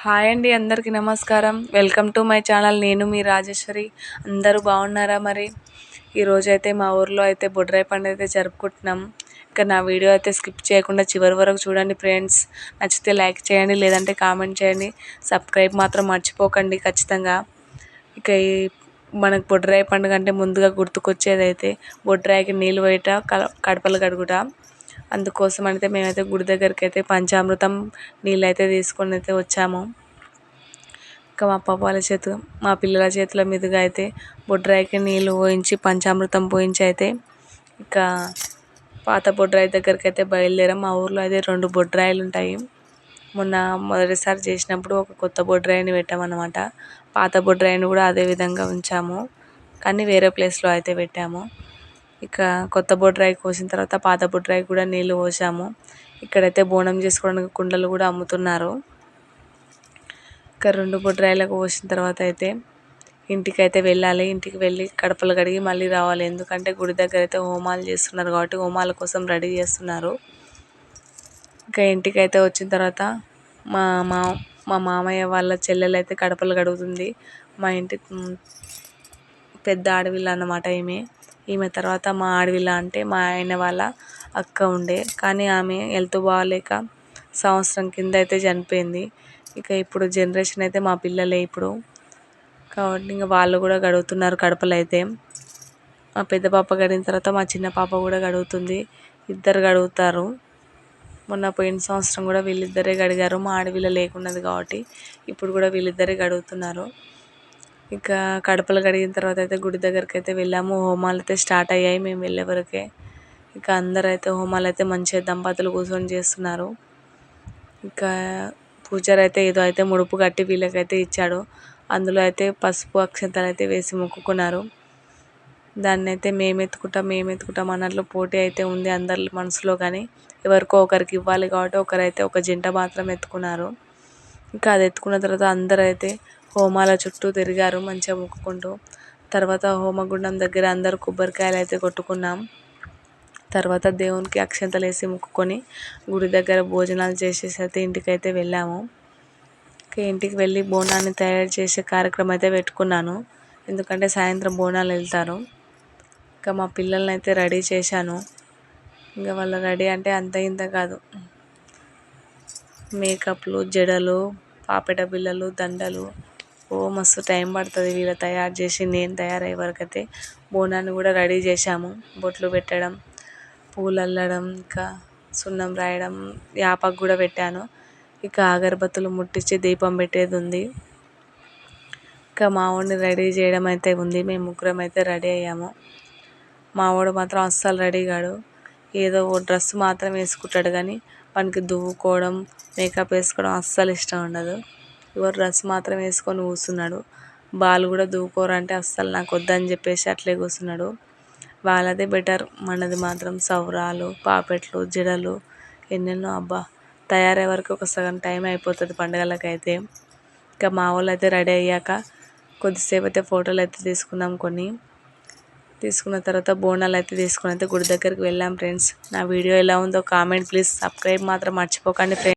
Hi అండి, అందరికీ నమస్కారం. Welcome to my channel. నేను మీ రాజేశ్వరి. అందరూ బాగున్నారా? మరి ఈరోజైతే మా ఊర్లో అయితే బొడ్రాయి పండుగ అయితే జరుపుకుంటున్నాం. ఇక నా వీడియో అయితే స్కిప్ చేయకుండా చివరి వరకు చూడండి ఫ్రెండ్స్. నచ్చితే లైక్ చేయండి, లేదంటే కామెంట్ చేయండి. సబ్స్క్రైబ్ మాత్రం మర్చిపోకండి ఖచ్చితంగా. ఇక మనకు బొడ్రాయి పండుగ అంటే ముందుగా గుర్తుకొచ్చేది అయితే బొడ్రాయికి నీళ్ళు వేయట, కడపలు కడుగుట. అందుకోసం అయితే మేమైతే గుడి దగ్గరికి అయితే పంచామృతం నీళ్ళు అయితే తీసుకొని అయితే వచ్చాము. ఇంకా మా పిల్లల చేతుల మీదుగా అయితే బొడ్రాయికి నీళ్ళు పోయించి పంచామృతం పోయించి అయితే ఇంకా పాత బొడ్రాయి దగ్గరికి అయితే బయలుదేరాం. మా ఊర్లో అయితే 2 బొడ్రాయిలు ఉంటాయి. మొన్న మొదటిసారి చేసినప్పుడు ఒక కొత్త బొడ్రాయిని పెట్టామన్నమాట. పాత బొడ్రాయిని కూడా అదే విధంగా ఉంచాము, కానీ వేరే ప్లేస్లో అయితే పెట్టాము. ఇక కొత్త బొడ్రాయి కోసిన తర్వాత పాత బొడ్రాయి కూడా నీళ్ళు పోసాము. ఇక్కడైతే బోనం చేసుకోవడానికి కుండలు కూడా అమ్ముతున్నారు. ఇక 2 బొడ్రాయిలకు పోసిన తర్వాత అయితే ఇంటికైతే వెళ్ళాలి. ఇంటికి వెళ్ళి కడపలు కడిగి మళ్ళీ రావాలి. ఎందుకంటే గుడి దగ్గర అయితే హోమాలు చేస్తున్నారు కాబట్టి హోమాల కోసం రెడీ చేస్తున్నారు. ఇంకా ఇంటికైతే వచ్చిన తర్వాత మా మా మా మామయ్య వాళ్ళ చెల్లెలు అయితే కడపలు కడుగుతుంది. మా ఇంటి పెద్ద ఆడవిల్ల అన్నమాట ఈమె తర్వాత మా ఆడవిల్ల అంటే మా ఆయన వాళ్ళ అక్క ఉండే, కానీ ఆమె హెల్త్ బాగాలేక సంవత్సరం కింద అయితే చనిపోయింది. ఇక ఇప్పుడు జనరేషన్ అయితే మా పిల్లలే ఇప్పుడు, కాబట్టి ఇంకా వాళ్ళు కూడా గడుగుతున్నారు కడపలు అయితే. మా పెద్ద పాప గడిగిన తర్వాత మా చిన్న పాప కూడా గడుగుతుంది. ఇద్దరు గడుగుతారు. మొన్న పోయిన సంవత్సరం కూడా వీళ్ళిద్దరే గడిగారు. మా ఆడవిల్ల లేకున్నది కాబట్టి ఇప్పుడు కూడా వీళ్ళిద్దరే గడుగుతున్నారు. ఇక కడపలు కడిగిన తర్వాత అయితే గుడి దగ్గరికి అయితే వెళ్ళాము. హోమాలు అయితే స్టార్ట్ అయ్యాయి మేము వెళ్ళే వరకే. ఇక అందరూ అయితే హోమాలు అయితే మంచిగా దంపతులు కూర్చొని చేస్తున్నారు. ఇంకా పూజారి అయితే ఏదో అయితే ముడుపు కట్టి వీళ్ళకైతే ఇచ్చాడు. అందులో అయితే పసుపు అక్షంతలు అయితే వేసి మొక్కుకున్నారు. దాన్ని అయితే మేము ఎత్తుకుంటాం అన్నట్లు పోటీ అయితే ఉంది అందరి మనసులో, కానీ ఎవరికో ఒకరికి ఇవ్వాలి కాబట్టి ఒకరైతే ఒక జంట మాత్రం ఎత్తుకున్నారు. ఇంకా అది ఎత్తుకున్న తర్వాత అందరూ అయితే హోమాల చుట్టూ తిరిగారు మంచిగా మొక్కుకుంటూ. తర్వాత హోమగుండం దగ్గర అందరూ కొబ్బరికాయలు అయితే కొట్టుకున్నాం. తర్వాత దేవునికి అక్షంతలు వేసి మొక్కుకొని గుడి దగ్గర భోజనాలు చేసేసి అయితే ఇంటికైతే వెళ్ళాము. ఇంటికి వెళ్ళి బోనాన్ని తయారు చేసే కార్యక్రమం అయితే పెట్టుకున్నాను, ఎందుకంటే సాయంత్రం బోనాలు వెళ్తారు. ఇంకా మా పిల్లల్ని అయితే రెడీ చేశాను. ఇంకా వాళ్ళు రెడీ అంటే అంత ఇంత కాదు, మేకప్లు, జడలు, పాపెట బిళ్ళలు, దండలు, మస్తు టైం పడుతుంది వీళ్ళు తయారు చేసి నేను తయారయ్యే వరకు అయితే. బోనాన్ని కూడా రెడీ చేశాము. బొట్లు పెట్టడం, పూలు అల్లడం, ఇంకా సున్నం రాయడం, యాపకు కూడా పెట్టాను. ఇక అగరబత్తులు ముట్టించి దీపం పెట్టేది ఉంది. ఇంకా మావాడిని రెడీ చేయడం అయితే ఉంది. మేము ముగ్గురం అయితే రెడీ అయ్యాము. మావాడు మాత్రం అస్సలు రెడీ కాడు. ఏదో ఓ డ్రెస్ మాత్రం వేసుకుంటాడు, కానీ వానికి దువ్వుకోవడం, మేకప్ వేసుకోవడం అస్సలు ఇష్టం ఉండదు. ఎవరు డ్రెస్ మాత్రం వేసుకొని కూర్చున్నాడు. బాలు కూడా దువ్వుకోరంటే అస్సలు నాకు వద్దని చెప్పేసి అట్లే కూర్చున్నాడు. వాళ్ళదే బెటర్, మనది మాత్రం సౌరాలు, పాపెట్లు, జడలు, ఎన్నెన్నో. అబ్బా, తయారయ్యే వరకు ఒక సగం టైం అయిపోతుంది పండుగలకైతే. ఇంకా మా వాళ్ళు అయితే రెడీ అయ్యాక కొద్దిసేపు అయితే ఫోటోలు అయితే తీసుకున్నాం. తీసుకున్న తర్వాత బోనాలు అయితే తీసుకుని అయితే గుడి దగ్గరికి వెళ్ళాం ఫ్రెండ్స్. నా వీడియో ఎలా ఉందో కామెంట్ ప్లీజ్. సబ్స్క్రైబ్ మాత్రం మర్చిపోకండి ఫ్రెండ్స్.